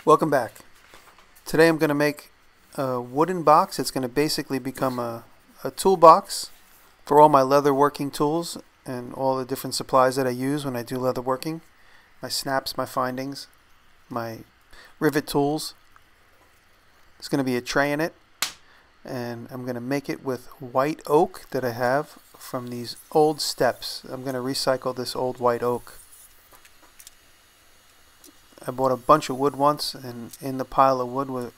Welcome back. Today I'm going to make a wooden box. It's going to basically become a toolbox for all my leather working tools and all the different supplies that I use when I do leather working. My snaps, my findings, my rivet tools. There's going to be a tray in it, and I'm going to make it with white oak that I have from these old steps. I'm going to recycle this old white oak. I bought a bunch of wood once, and in the pile of wood were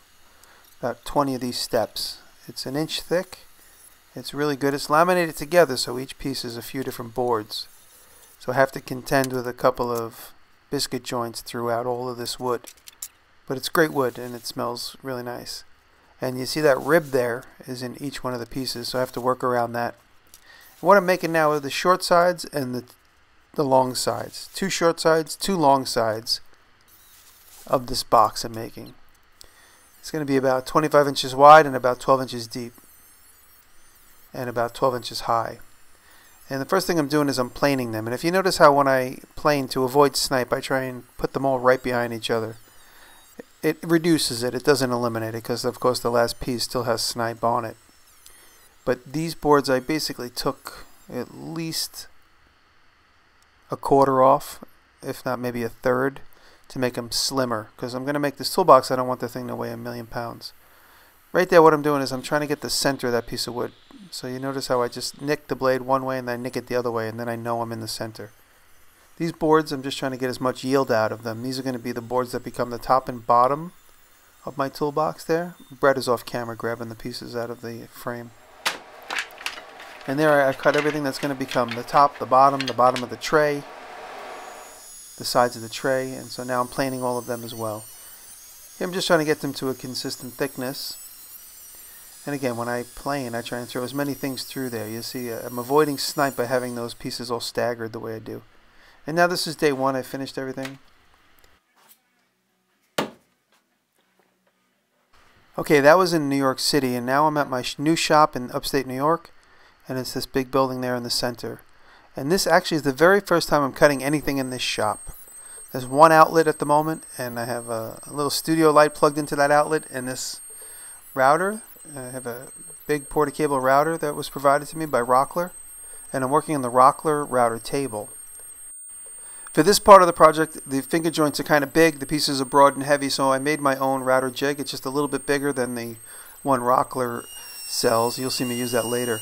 about 20 of these steps. It's an inch thick. It's really good. It's laminated together, so each piece is a few different boards. So I have to contend with a couple of biscuit joints throughout all of this wood. But it's great wood, and it smells really nice. And you see that rib there is in each one of the pieces, so I have to work around that. And what I'm making now are the short sides and the long sides. 2 short sides, 2 long sides of this box I'm making. It's going to be about 25 inches wide and about 12 inches deep and about 12 inches high. And the first thing I'm doing is I'm planing them. And if you notice how when I plane to avoid snipe, I try and put them all right behind each other. It reduces it. It doesn't eliminate it because of course the last piece still has snipe on it. But these boards I basically took at least a quarter off, if not maybe a third, to make them slimmer, because I'm going to make this toolbox. I don't want the thing to weigh 1,000,000 pounds. Right there what I'm doing is I'm trying to get the center of that piece of wood. So you notice how I just nick the blade one way and then I nick it the other way, and then I know I'm in the center. These boards, I'm just trying to get as much yield out of them. These are going to be the boards that become the top and bottom of my toolbox there. Brett is off camera grabbing the pieces out of the frame. And there I've cut everything that's going to become the top, the bottom of the tray, the sides of the tray, and so now I'm planing all of them as well. Here I'm just trying to get them to a consistent thickness. And again, when I plane, I try and throw as many things through there. You see, I'm avoiding snipe by having those pieces all staggered the way I do. And now this is day 1. I finished everything. Okay, that was in New York City, and now I'm at my new shop in upstate New York, and it's this big building there in the center. And this actually is the very first time I'm cutting anything in this shop. There's one outlet at the moment, and I have a little studio light plugged into that outlet, and this router. I have a big porta-cable router that was provided to me by Rockler, and I'm working on the Rockler router table. For this part of the project, the finger joints are kind of big, the pieces are broad and heavy, so I made my own router jig. It's just a little bit bigger than the one Rockler sells. You'll see me use that later.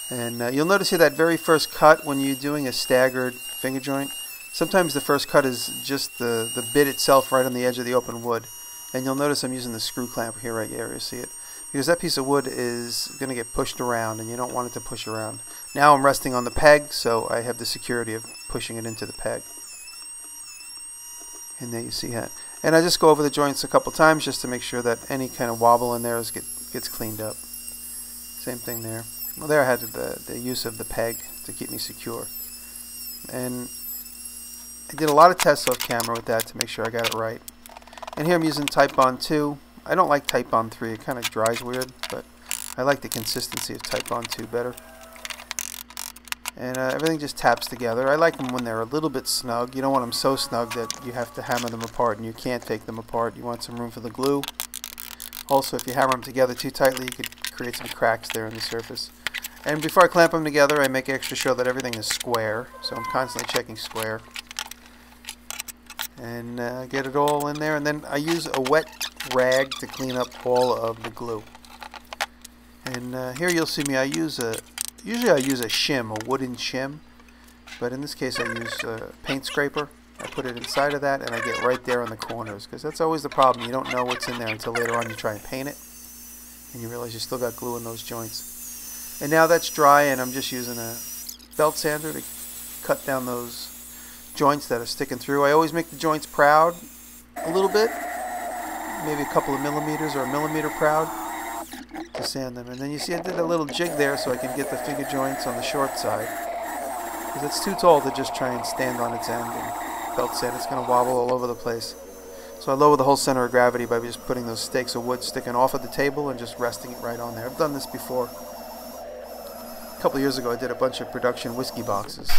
And you'll notice here that very first cut when you're doing a staggered finger joint, sometimes the first cut is just the bit itself right on the edge of the open wood. And you'll notice I'm using the screw clamp here right here, you see it? Because that piece of wood is going to get pushed around and you don't want it to push around. Now I'm resting on the peg, so I have the security of pushing it into the peg. And there you see that. And I just go over the joints a couple times just to make sure that any kind of wobble in there gets cleaned up. Same thing there. Well, there I had the use of the peg to keep me secure. And I did a lot of tests off camera with that to make sure I got it right. And here I'm using Type Bond 2. I don't like Type Bond 3. It kind of dries weird, but I like the consistency of Type Bond 2 better. And everything just taps together. I like them when they're a little bit snug. You don't want them so snug that you have to hammer them apart and you can't take them apart. You want some room for the glue. Also, if you hammer them together too tightly, you could create some cracks there in the surface. And before I clamp them together, I make extra sure that everything is square. So I'm constantly checking square. And get it all in there. And then I use a wet rag to clean up all of the glue. And here you'll see me, usually I use a shim, a wooden shim. But in this case I use a paint scraper. I put it inside of that and I get right there on the corners. Because that's always the problem. You don't know what's in there until later on you try and paint it. And you realize you still got glue in those joints. And now that's dry, and I'm just using a belt sander to cut down those joints that are sticking through. I always make the joints proud a little bit, maybe a couple of millimeters or a millimeter proud to sand them. And then you see I did a little jig there so I can get the finger joints on the short side, because it's too tall to just try and stand on its end and belt sand. It's going to wobble all over the place. So I lower the whole center of gravity by just putting those stakes of wood sticking off of the table and just resting it right on there. I've done this before. A couple of years ago I did a bunch of production whiskey boxes, a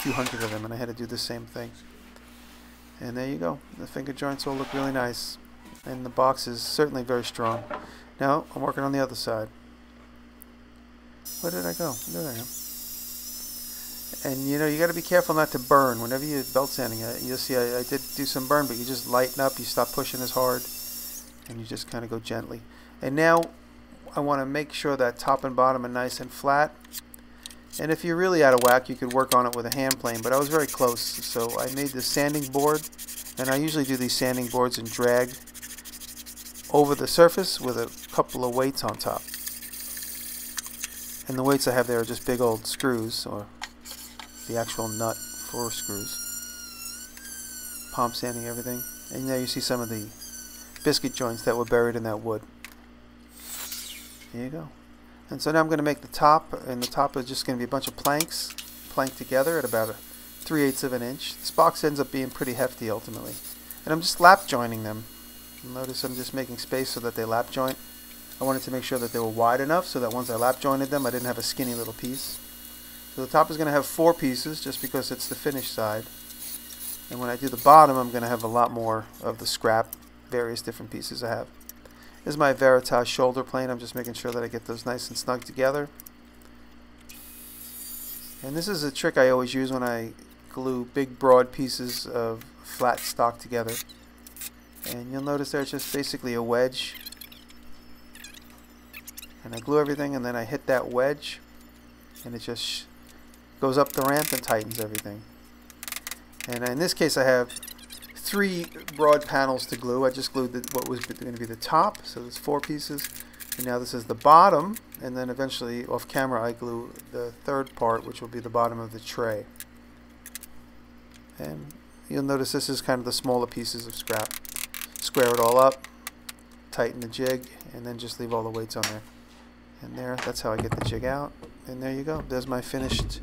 few hundred of them, and I had to do the same thing. And there you go. The finger joints all look really nice. And the box is certainly very strong. Now I'm working on the other side. Where did I go? There I am. And you know, you got to be careful not to burn. Whenever you're belt sanding, you'll see I did do some burn, but you just lighten up, you stop pushing as hard, and you just kind of go gently. And now I want to make sure that top and bottom are nice and flat. And if you're really out of whack, you could work on it with a hand plane, but I was very close. So I made this sanding board, and I usually do these sanding boards and drag over the surface with a couple of weights on top. And the weights I have there are just big old screws, or the actual nut for screws. Palm sanding everything. And now you see some of the biscuit joints that were buried in that wood. There you go. And so now I'm going to make the top, and the top is just going to be a bunch of planks planked together at about 3/8 of an inch. This box ends up being pretty hefty ultimately. And I'm just lap jointing them. Notice I'm just making space so that they lap joint. I wanted to make sure that they were wide enough so that once I lap jointed them I didn't have a skinny little piece. So the top is going to have 4 pieces just because it's the finished side. And when I do the bottom I'm going to have a lot more of the scrap, various different pieces I have. This is my Veritas shoulder plane. I'm just making sure that I get those nice and snug together. And this is a trick I always use when I glue big broad pieces of flat stock together. And you'll notice there's just basically a wedge. And I glue everything and then I hit that wedge and it just goes up the ramp and tightens everything. And in this case I have 3 broad panels to glue. I just glued what was going to be the top, so there's 4 pieces. And now this is the bottom, and then eventually off camera I glue the 3rd part, which will be the bottom of the tray. And you'll notice this is kind of the smaller pieces of scrap. Square it all up, tighten the jig, and then just leave all the weights on there. And there, that's how I get the jig out. And there you go. There's my finished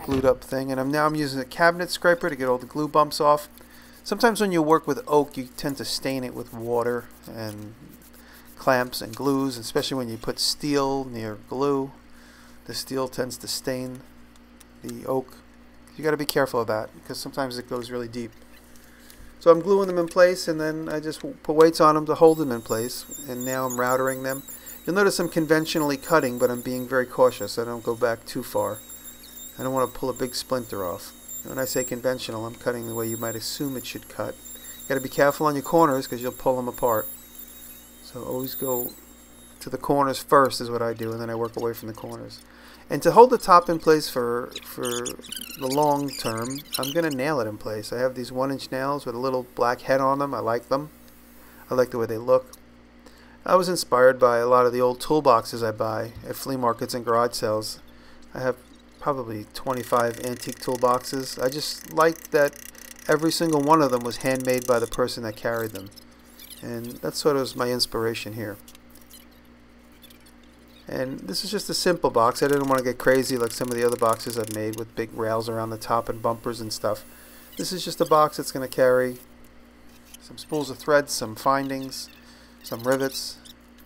glued up thing. And now I'm using a cabinet scraper to get all the glue bumps off. Sometimes when you work with oak, you tend to stain it with water and clamps and glues, especially when you put steel near glue. The steel tends to stain the oak. You got to be careful of that because sometimes it goes really deep. So I'm gluing them in place, and then I just put weights on them to hold them in place. And now I'm routering them. You'll notice I'm conventionally cutting, but I'm being very cautious. I don't go back too far. I don't want to pull a big splinter off. When I say conventional, I'm cutting the way you might assume it should cut. You got to be careful on your corners because you'll pull them apart. So always go to the corners first is what I do, and then I work away from the corners. And to hold the top in place for the long term, I'm going to nail it in place. I have these 1-inch nails with a little black head on them. I like them. I like the way they look. I was inspired by a lot of the old toolboxes I buy at flea markets and garage sales. I have probably 25 antique toolboxes. I just like that every single one of them was handmade by the person that carried them. And that sort of was my inspiration here. And this is just a simple box. I didn't want to get crazy like some of the other boxes I've made with big rails around the top and bumpers and stuff. This is just a box that's going to carry some spools of thread, some findings, some rivets,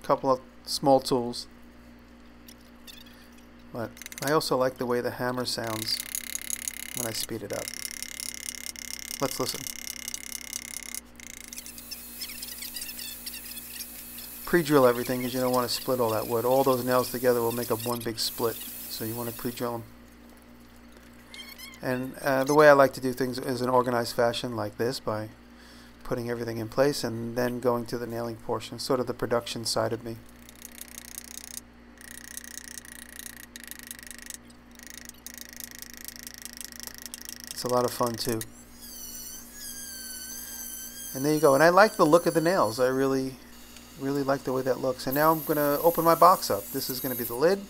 a couple of small tools. But I also like the way the hammer sounds when I speed it up. Let's listen. Pre-drill everything because you don't want to split all that wood. All those nails together will make up one big split, so you want to pre-drill them. And the way I like to do things is in organized fashion like this, by putting everything in place and then going to the nailing portion, sort of the production side of me. It's a lot of fun too. And there you go. And I like the look of the nails. I really like the way that looks. And now I'm going to open my box up. This is going to be the lid.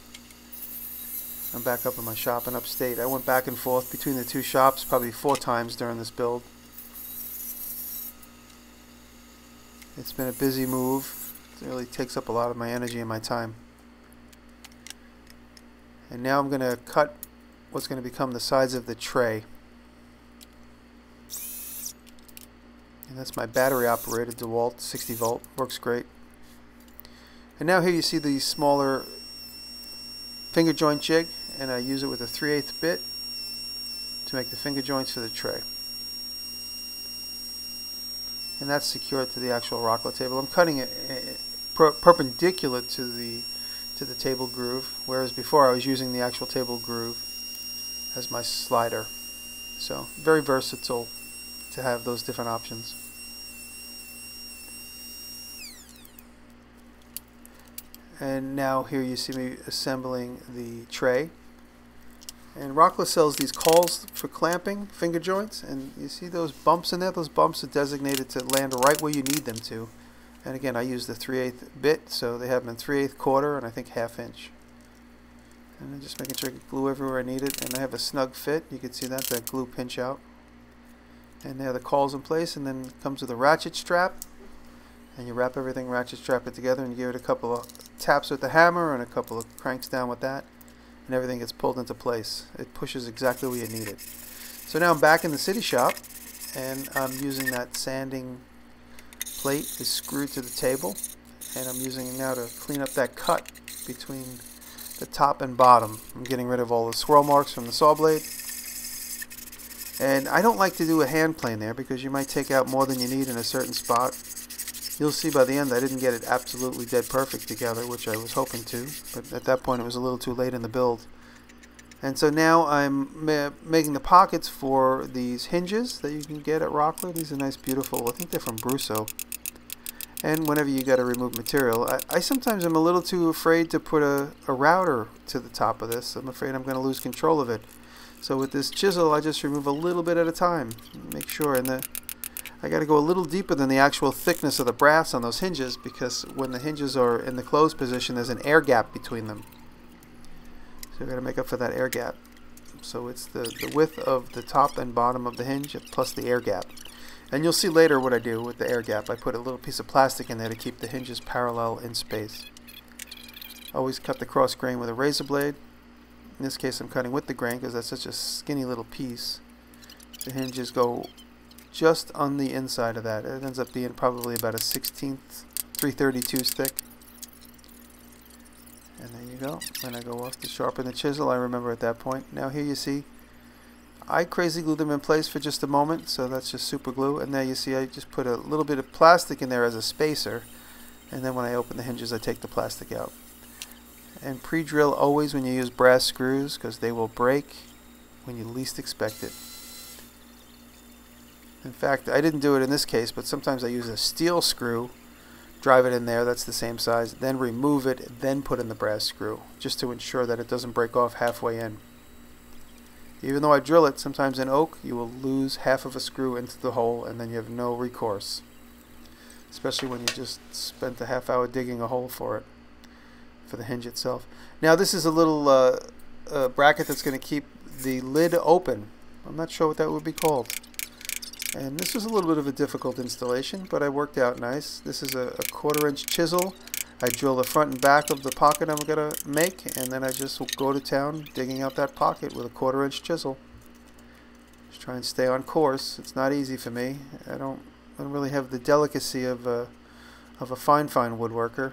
I'm back up in my shop in upstate. I went back and forth between the 2 shops probably 4 times during this build. It's been a busy move. It really takes up a lot of my energy and my time. And now I'm going to cut what's going to become the sides of the tray. And that's my battery operated DeWalt 60 volt. Works great. And now here you see the smaller finger joint jig, and I use it with a 3/8 bit to make the finger joints for the tray. and that's secured to the actual rockler table. I'm cutting it perpendicular to the table groove, whereas before I was using the actual table groove as my slider. So very versatile to have those different options. And now here you see me assembling the tray. And Rockler sells these cauls for clamping finger joints, and you see those bumps in there? Those bumps are designated to land right where you need them to. And again, I use the 3/8 bit, so they have them in 3/8, quarter, and I think 1/2 inch. And I'm just making sure I get glue everywhere I need it, and I have a snug fit. You can see that glue pinch out. And there the cauls in place, and then it comes with a ratchet strap. And you wrap everything, ratchet strap it together, and you give it a couple of taps with the hammer and a couple of cranks down with that, and everything gets pulled into place. It pushes exactly where you need it. So now I'm back in the city shop, and I'm using that sanding plate is screwed to the table, and I'm using it now to clean up that cut between the top and bottom. I'm getting rid of all the swirl marks from the saw blade. And I don't like to do a hand plane there because you might take out more than you need in a certain spot. You'll see by the end I didn't get it absolutely dead perfect together, which I was hoping to, but at that point it was a little too late in the build. And so now I'm making the pockets for these hinges that you can get at Rockler. These are nice, beautiful, I think they're from Brusso. And whenever you got to remove material, I sometimes am a little too afraid to put a router to the top of this. I'm afraid I'm going to lose control of it. So with this chisel I just remove a little bit at a time. Make sure, and I got to go a little deeper than the actual thickness of the brass on those hinges, because when the hinges are in the closed position there's an air gap between them. So I've got to make up for that air gap. So it's the width of the top and bottom of the hinge plus the air gap. And you'll see later what I do with the air gap. I put a little piece of plastic in there to keep the hinges parallel in space. Always cut the cross grain with a razor blade. In this case I'm cutting with the grain because that's such a skinny little piece. The hinges go just on the inside of that. It ends up being probably about a 1/16, 3/32 thick. And there you go. And I go off to sharpen the chisel, I remember at that point. Now here you see I crazy glued them in place for just a moment, so that's just super glue. And there you see I just put a little bit of plastic in there as a spacer, and then when I open the hinges I take the plastic out. And pre-drill always when you use brass screws, because they will break when you least expect it. In fact, I didn't do it in this case, but sometimes I use a steel screw, drive it in there, that's the same size, then remove it, then put in the brass screw, just to ensure that it doesn't break off halfway in. Even though I drill it, sometimes in oak, you will lose half of a screw into the hole, and then you have no recourse. Especially when you just spent a half hour digging a hole for it, for the hinge itself. Now this is a little bracket that's going to keep the lid open. I'm not sure what that would be called. And this was a little bit of a difficult installation, but I worked out nice. This is a 1/4 inch chisel. I drill the front and back of the pocket I'm going to make, and then I just go to town digging out that pocket with a 1/4 inch chisel. Just try and stay on course. It's not easy for me. I don't really have the delicacy of a fine woodworker.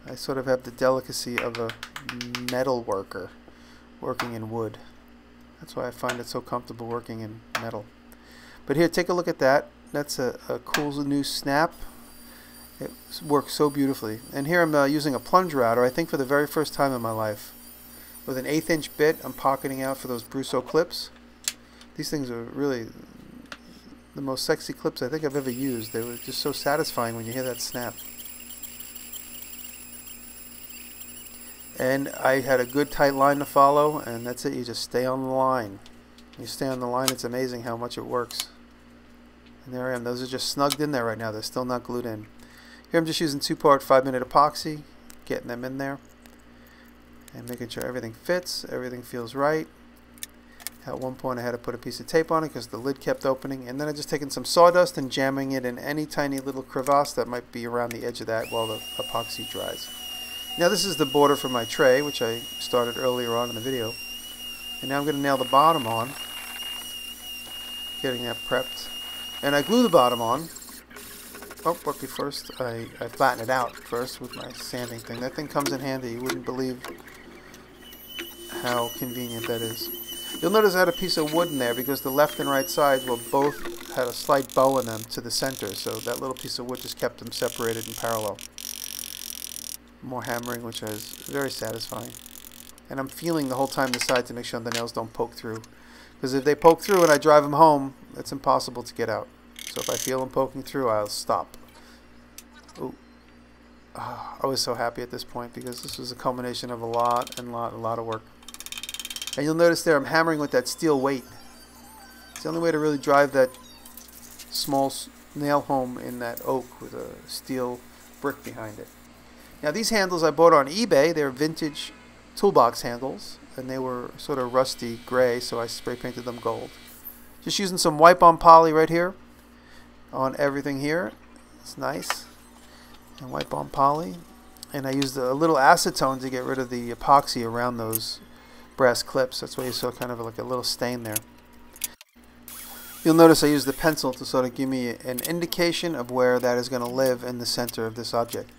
I sort of have the delicacy of a metal worker working in wood. That's why I find it so comfortable working in metal. But here, take a look at that. That's a cool new snap. It works so beautifully. And here I'm using a plunge router, I think for the very first time in my life. With an 1/8 inch bit, I'm pocketing out for those Brusso clips. These things are really the most sexy clips I think I've ever used. They were just so satisfying when you hear that snap. And I had a good tight line to follow, and that's it. You just stay on the line. You stay on the line, it's amazing how much it works. And there I am. Those are just snugged in there right now. They're still not glued in. Here I'm just using 2-part 5-minute epoxy, getting them in there, and making sure everything fits, everything feels right. At one point I had to put a piece of tape on it because the lid kept opening, and then I just taken some sawdust and jamming it in any tiny little crevasse that might be around the edge of that while the epoxy dries. Now this is the border for my tray, which I started earlier on in the video. And now I'm going to nail the bottom on, getting that prepped. And I glue the bottom on. Oh, but first I flatten it out first with my sanding thing. That thing comes in handy. You wouldn't believe how convenient that is. You'll notice I had a piece of wood in there because the left and right sides will both had a slight bow in them to the center, so that little piece of wood just kept them separated in parallel. More hammering, which is very satisfying. And I'm feeling the whole time the side to make sure the nails don't poke through. Because if they poke through and I drive them home, it's impossible to get out. So if I feel them poking through, I'll stop. Ooh. Oh, I was so happy at this point because this was a culmination of a lot of work. And you'll notice there I'm hammering with that steel weight. It's the only way to really drive that small nail home in that oak with a steel brick behind it. Now these handles I bought on eBay. They're vintage toolbox handles, and they were sort of rusty gray, so I spray painted them gold. Just using some wipe-on poly right here on everything here. It's nice. And wipe-on poly. And I used a little acetone to get rid of the epoxy around those brass clips. That's why you saw kind of like a little stain there. You'll notice I used the pencil to sort of give me an indication of where that is going to live in the center of this object.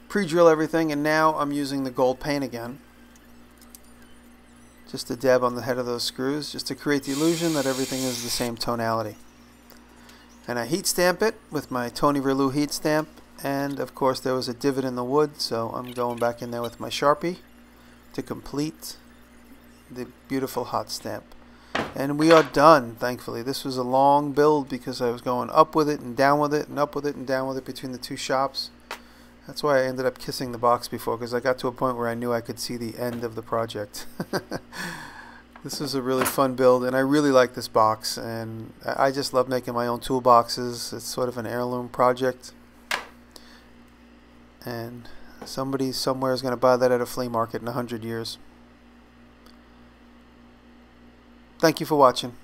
Pre-drill everything, and now I'm using the gold paint again. Just a dab on the head of those screws, just to create the illusion that everything is the same tonality. And I heat stamp it with my Tony Verlew heat stamp, and of course there was a divot in the wood, so I'm going back in there with my Sharpie to complete the beautiful hot stamp. And we are done, thankfully. This was a long build because I was going up with it and down with it and up with it and down with it between the two shops. That's why I ended up kissing the box before, because I got to a point where I knew I could see the end of the project. This was a really fun build, and I really like this box, and I just love making my own toolboxes. It's sort of an heirloom project, and somebody somewhere is going to buy that at a flea market in 100 years. Thank you for watching.